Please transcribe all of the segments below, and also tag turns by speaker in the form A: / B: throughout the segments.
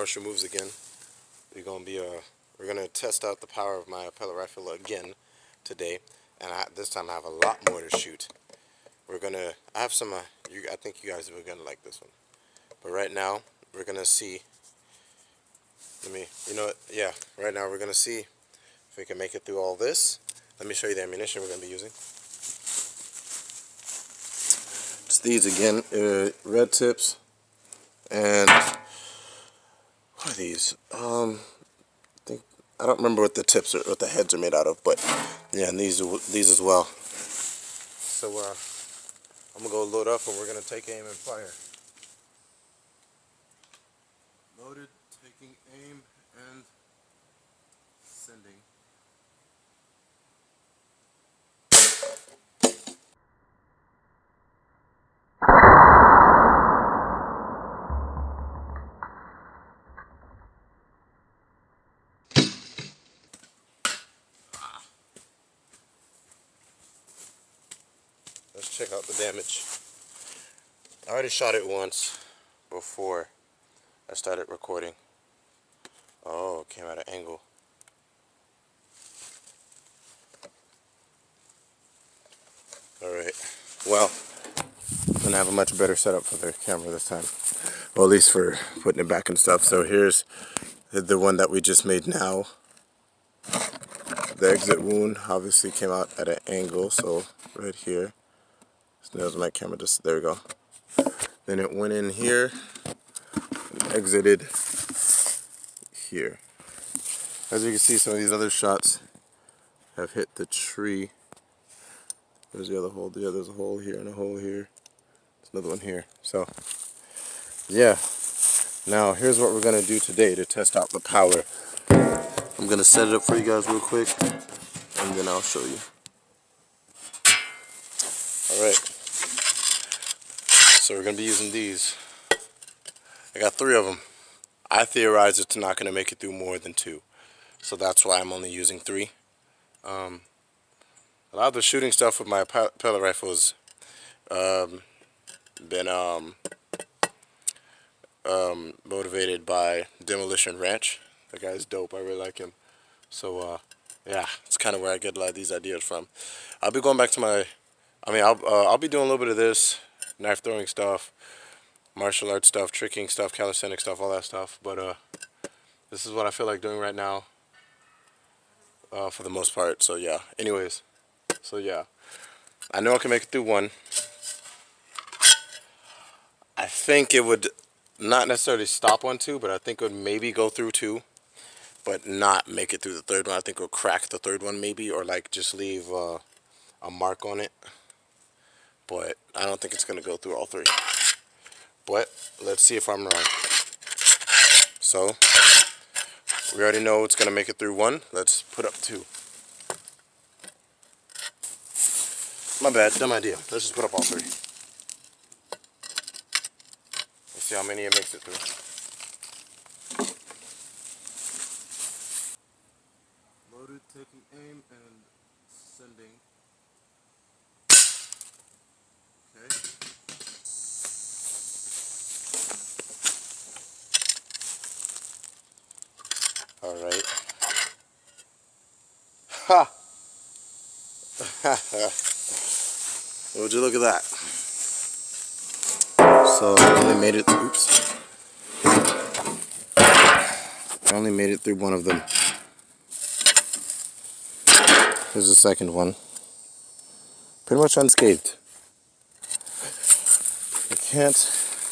A: Marshall moves again. We're gonna test out the power of my pellet rifle again today, and this time I have a lot more to shoot. I have some. I think you guys are gonna like this one. But right now we're gonna see. You know what? Yeah. Right now we're gonna see if we can make it through all this. Let me show you the ammunition we're gonna be using. It's these again, red tips, and what are these? I don't remember what the tips or what the heads are made out of, but yeah, and these as well. So I'm gonna go load up, and we're gonna take aim and fire. Loaded, taking aim and sending. Let's check out the damage. I already shot it once before I started recording. Oh, it came at an angle. Alright, well, I'm gonna have a much better setup for the camera this time. Well, at least for putting it back and stuff. So here's the one that we just made now. The exit wound obviously came out at an angle, so right here. So there's my camera, there we go. Then it went in here and exited here. As you can see, some of these other shots have hit the tree. There's the other hole. Yeah, there's a hole here and a hole here. There's another one here. So, yeah. Now, here's what we're going to do today to test out the power. I'm going to set it up for you guys real quick, and then I'll show you. Alright. So we're going to be using these. I got 3 of them. I theorize it's not going to make it through more than 2. So that's why I'm only using 3. A lot of the shooting stuff with my pellet rifle has been motivated by Demolition Ranch. That guy's dope. I really like him. So yeah, it's kind of where I get a lot of these ideas from. I'll be going back to my. I'll be doing a little bit of this knife throwing stuff, martial arts stuff, tricking stuff, calisthenics stuff, all that stuff. But this is what I feel like doing right now, for the most part. So yeah. Anyways, so yeah, I know I can make it through 1. I think it would not necessarily stop 1, 2, but I think it would maybe go through 2, but not make it through the 3rd one. I think it will crack the 3rd one maybe, or like just leave a mark on it. But I don't think it's going to go through all 3. But let's see if I'm wrong. So we already know it's going to make it through 1. Let's put up 2. My bad, dumb idea. Let's just put up all 3. Let's see how many it makes it through. Loaded, taking aim, and sending. Okay. Alright. Ha! Would you look at that? So I only made it. Oops. I only made it through 1 of them. Here's the 2nd one. Pretty much unscathed.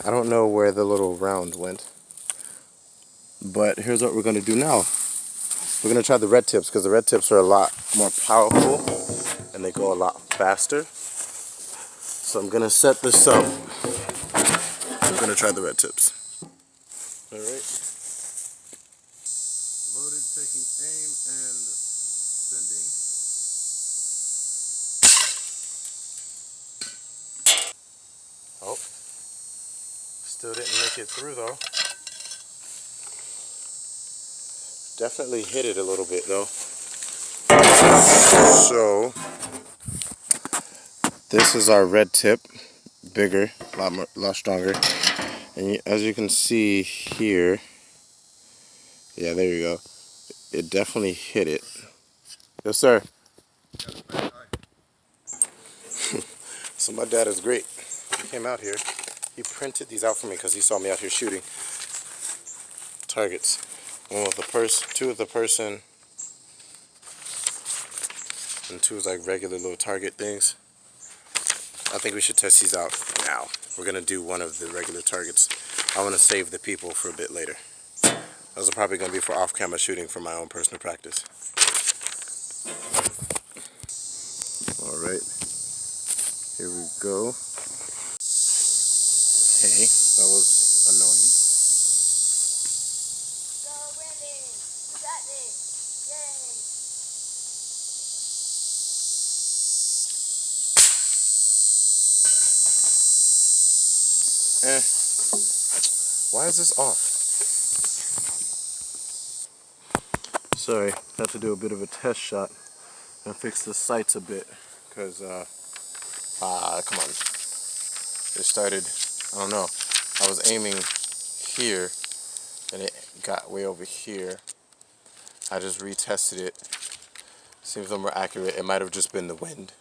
A: I don't know where the little round went. But here's what we're going to do now. We're going to try the red tips, because the red tips are a lot more powerful and they go a lot faster. So I'm going to set this up. We're going to try the red tips. Alright. Loaded, taking aim, and sending. Oh. Still didn't make it through though. Definitely hit it a little bit though. So this is our red tip, bigger, a lot stronger. And as you can see here, Yeah, there you go. It definitely hit it. Yes, sir. So my dad is great. He came out here. He printed these out for me because he saw me out here shooting targets. One with the person, two with the person, and two is like regular little target things. I think we should test these out now. We're gonna do one of the regular targets. I want to save the people for a bit later. Those are probably gonna be for off-camera shooting for my own personal practice. All right, here we go. Okay, that was annoying.
B: Go, Randy! You got this!
A: Why is this off? Sorry, had to do a bit of a test shot and fix the sights a bit because come on. It started, I don't know. I was aiming here and it got way over here. I just retested it. Seems a little more accurate. It might have just been the wind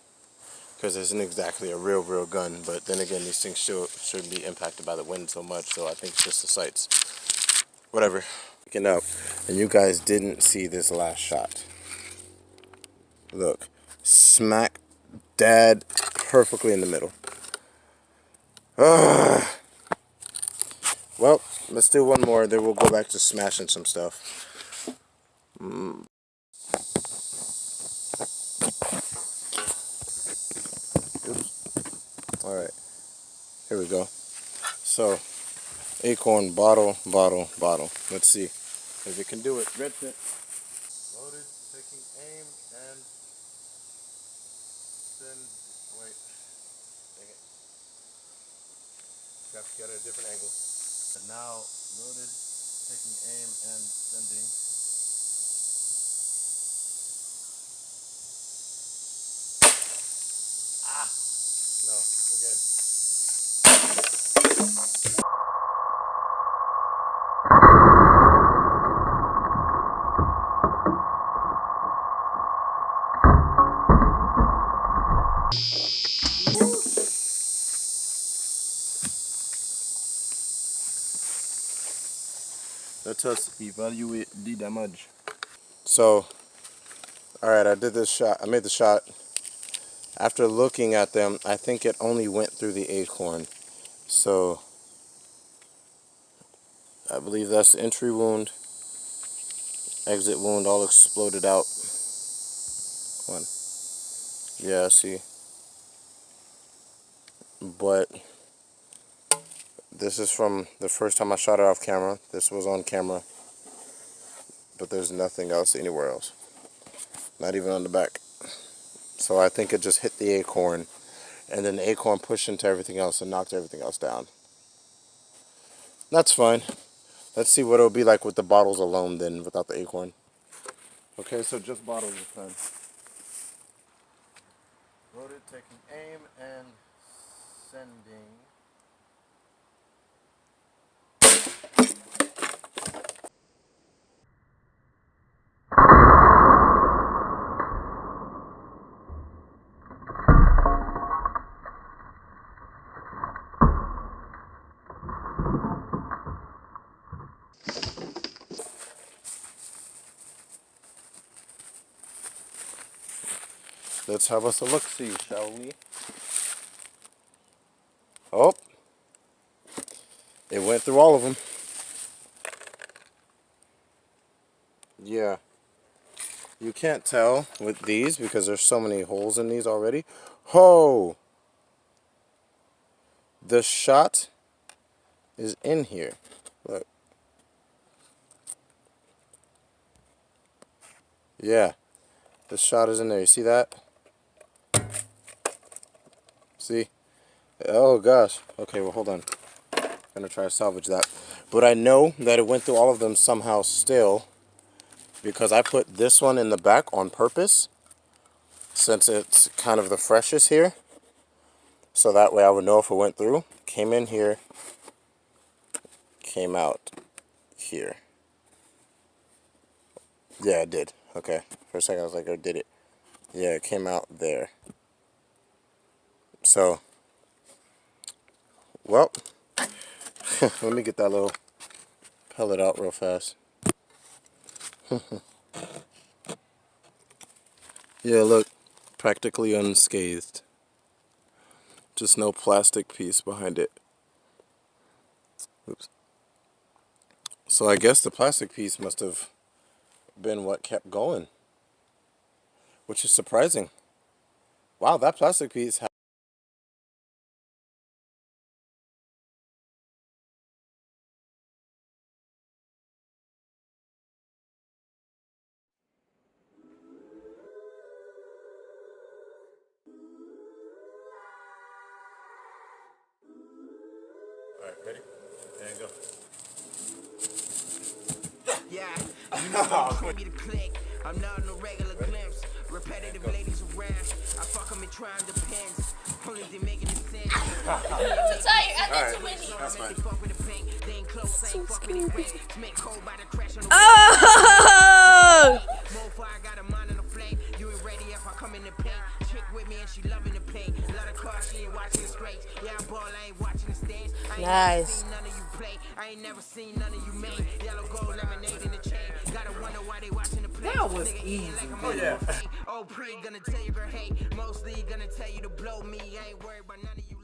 A: because it isn't exactly a real gun, but then again, these things shouldn't be impacted by the wind so much, so I think it's just the sights. Whatever. Picking up, and you guys didn't see this last shot. Look, smack dad perfectly in the middle. Ugh. Well, let's do one more, then we'll go back to smashing some stuff. Oops. Alright, here we go. So, acorn, bottle. Let's see if it can do it. Red pit. Loaded, taking aim, and send. Wait. Dang it. Got to get a different angle. Now, loaded, taking aim, and sending. No, again. Let us evaluate the damage. So, alright, I did this shot. I made the shot. After looking at them, I think it only went through the acorn. So, I believe that's the entry wound, exit wound, all exploded out. One. Yeah, see. But this is from the first time I shot it off camera. This was on camera. But there's nothing else anywhere else. Not even on the back. So I think it just hit the acorn. And then the acorn pushed into everything else and knocked everything else down. That's fine. Let's see what it'll be like with the bottles alone then without the acorn. Okay, so just bottles this time. Loaded, taking aim, and sending. Let's have us a look-see, shall we? Oh, it went through all of them. Yeah. You can't tell with these because there's so many holes in these already. Oh! The shot is in here. Look. Yeah. The shot is in there. You see that? See? Oh gosh. Okay, well hold on. I'm gonna try to salvage that. But I know that it went through all of them somehow still because I put this one in the back on purpose since it's kind of the freshest here. So that way I would know if it went through. Came in here. Came out here. Yeah, it did. Okay. For a second I was like, oh, did it? Yeah, it came out there. So, well, let me get that little pellet out real fast. Yeah, look, practically unscathed. Just no plastic piece behind it. Oops. So I guess the plastic piece must have been what kept going, which is surprising. Wow, that plastic piece. All right, ready? There you go.
C: Yeah, you know what told me to click. I'm not on a regular glimpse. Repetitive ladies around. I fuck them and try and depends. Only they making it sense.
B: I'm too tired. I did too many.
A: That's fine.
D: Oh! Nice.
C: I ain't never seen none of you make yellow gold lemonade in the chain. Gotta wonder why they watching the play.
D: That was easy.
C: Oh yeah. Oh, pre gonna tell you girl hate. Mostly gonna tell you to blow me. I ain't worried about none of you.